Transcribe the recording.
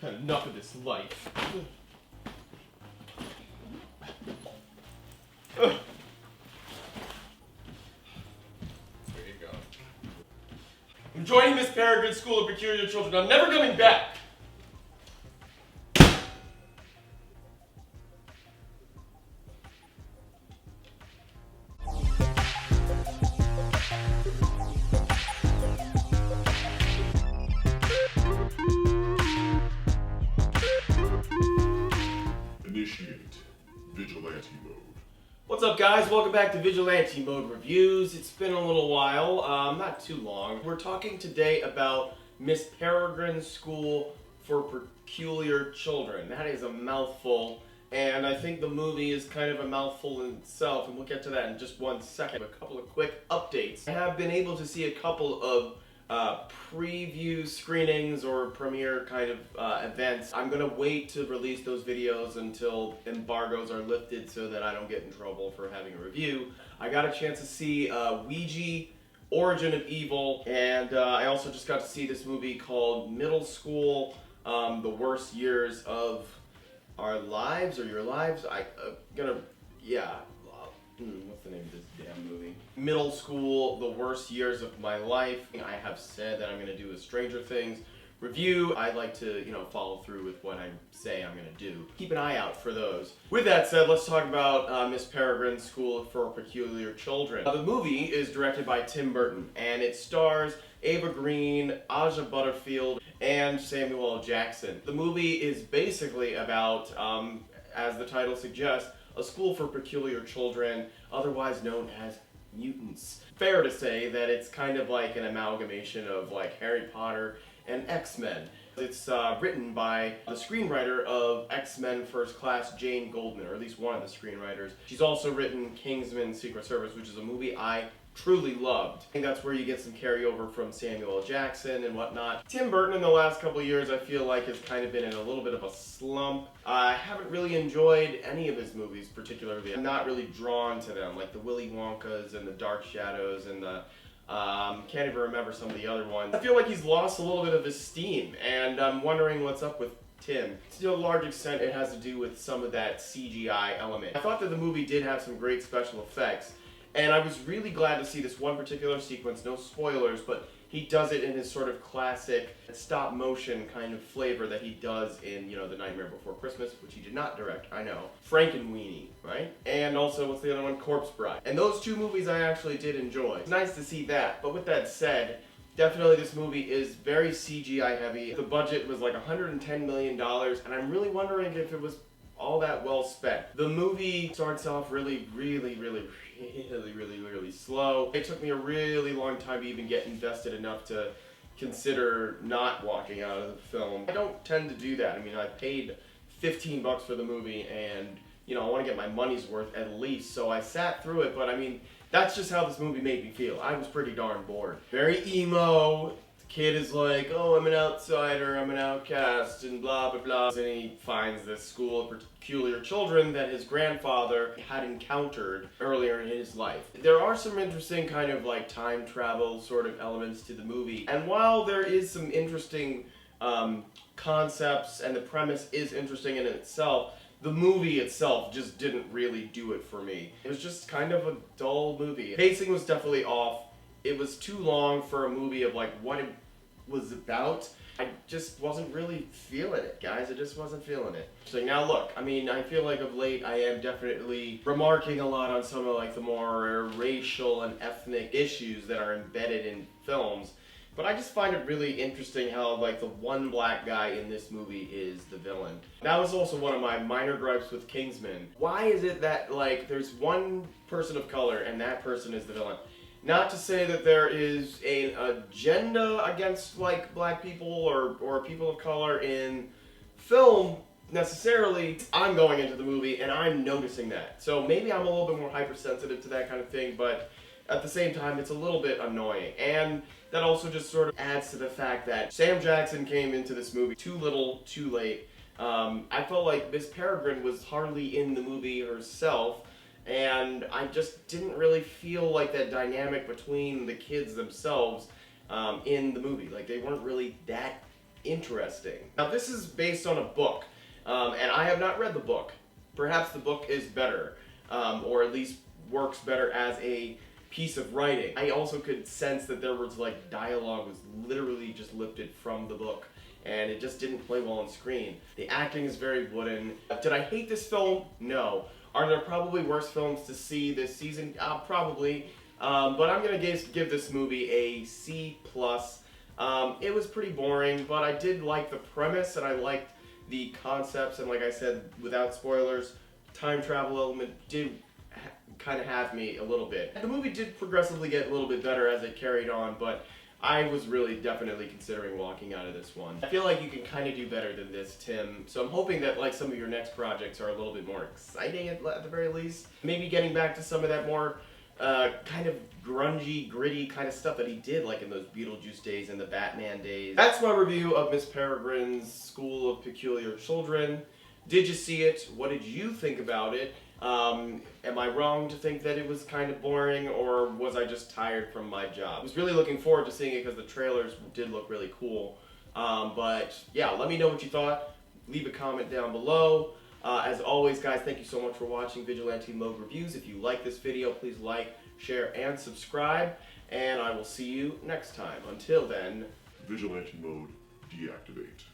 Had enough of this life. There you go. I'm joining Miss Peregrine's School of Peculiar Children. I'm never coming back! Initiate Vigilante mode. What's up, guys? Welcome back to Vigilante Mode Reviews. It's been a little while, not too long. We're talking today about Miss Peregrine's School for Peculiar Children. That is a mouthful, and I think the movie is kind of a mouthful in itself, and we'll get to that in just one second. A couple of quick updates. I have been able to see a couple of preview screenings or premiere kind of events. I'm gonna wait to release those videos until embargoes are lifted so that I don't get in trouble for having a review. I got a chance to see Ouija, Origin of Evil, and I also just got to see this movie called Middle School, The Worst Years of Our Lives, or Your Lives. What's the name of this damn movie? Middle School, The Worst Years of My Life. I have said that I'm going to do a Stranger Things review. I like to, follow through with what I say I'm going to do. Keep an eye out for those. With that said, let's talk about Miss Peregrine's School for Peculiar Children. The movie is directed by Tim Burton, and it stars Ava Green, Aja Butterfield, and Samuel L. Jackson. The movie is basically about, as the title suggests, a school for peculiar children, otherwise known as mutants. Fair to say that it's kind of like an amalgamation of like Harry Potter and X-Men. It's written by the screenwriter of X-Men First Class, Jane Goldman, or at least one of the screenwriters. She's also written Kingsman Secret Service, which is a movie I truly loved. I think that's where you get some carryover from Samuel L. Jackson and whatnot. Tim Burton in the last couple of years I feel like has kind of been in a little bit of a slump. I haven't really enjoyed any of his movies particularly. I'm not really drawn to them, like the Willy Wonkas and the Dark Shadows and the can't even remember some of the other ones. I feel like he's lost a little bit of his steam, and I'm wondering what's up with Tim. To a large extent it has to do with some of that CGI element. I thought that the movie did have some great special effects, and I was really glad to see this one particular sequence, no spoilers, but he does it in his sort of classic stop motion kind of flavor that he does in, The Nightmare Before Christmas, which he did not direct, I know. Frankenweenie, right? And also, what's the other one? Corpse Bride. And those two movies I actually did enjoy. It's nice to see that, but with that said, definitely this movie is very CGI heavy. The budget was like $110 million, and I'm really wondering if it was all that well spent. The movie starts off really slow. It took me a really long time to even get invested enough to consider not walking out of the film. I don't tend to do that. I mean, I paid $15 for the movie, and I want to get my money's worth at least, so I sat through it, but I mean, that's just how this movie made me feel. I was pretty darn bored. Very emo. Kid is like, oh, I'm an outsider, I'm an outcast, and blah, blah, blah. And he finds this school of peculiar children that his grandfather had encountered earlier in his life. There are some interesting kind of like time travel sort of elements to the movie. And while there is some interesting concepts and the premise is interesting in itself, the movie itself just didn't really do it for me. It was just kind of a dull movie. Pacing was definitely off. It was too long for a movie of like what it was about. I just wasn't really feeling it, guys. I just wasn't feeling it. So now look, I mean, I feel like of late I am definitely remarking a lot on some of like the more racial and ethnic issues that are embedded in films. But I just find it really interesting how like the one black guy in this movie is the villain. That was also one of my minor gripes with Kingsman. Why is it that like there's one person of color and that person is the villain? Not to say that there is an agenda against like black people or people of color in film necessarily. I'm going into the movie and I'm noticing that. So maybe I'm a little bit more hypersensitive to that kind of thing, but at the same time it's a little bit annoying. And that also just sort of adds to the fact that Sam Jackson came into this movie too little, too late. I felt like Miss Peregrine was hardly in the movie herself. And I just didn't really feel like that dynamic between the kids themselves in the movie. Like, they weren't really that interesting. Now this is based on a book, and I have not read the book. Perhaps the book is better, or at least works better as a piece of writing. I also could sense that there was like dialogue was literally just lifted from the book, and it just didn't play well on screen. The acting is very wooden. Did I hate this film? No. Are there probably worse films to see this season? Probably. But I'm gonna give this movie a C+. It was pretty boring, but I did like the premise and I liked the concepts, and like I said, without spoilers, time travel element did kind of have me a little bit. The movie did progressively get a little bit better as it carried on, but I was really definitely considering walking out of this one. I feel like you can kind of do better than this, Tim, so I'm hoping that like some of your next projects are a little bit more exciting at the very least. Maybe getting back to some of that more kind of grungy, gritty kind of stuff that he did like in those Beetlejuice days and the Batman days. That's my review of Miss Peregrine's School of Peculiar Children. Did you see it? What did you think about it? Am I wrong to think that it was kind of boring, or was I just tired from my job? I was really looking forward to seeing it because the trailers did look really cool. But yeah, let me know what you thought. Leave a comment down below. As always, guys, thank you so much for watching Vigilante Mode Reviews. If you like this video, please like, share, and subscribe. And I will see you next time. Until then, Vigilante mode deactivate.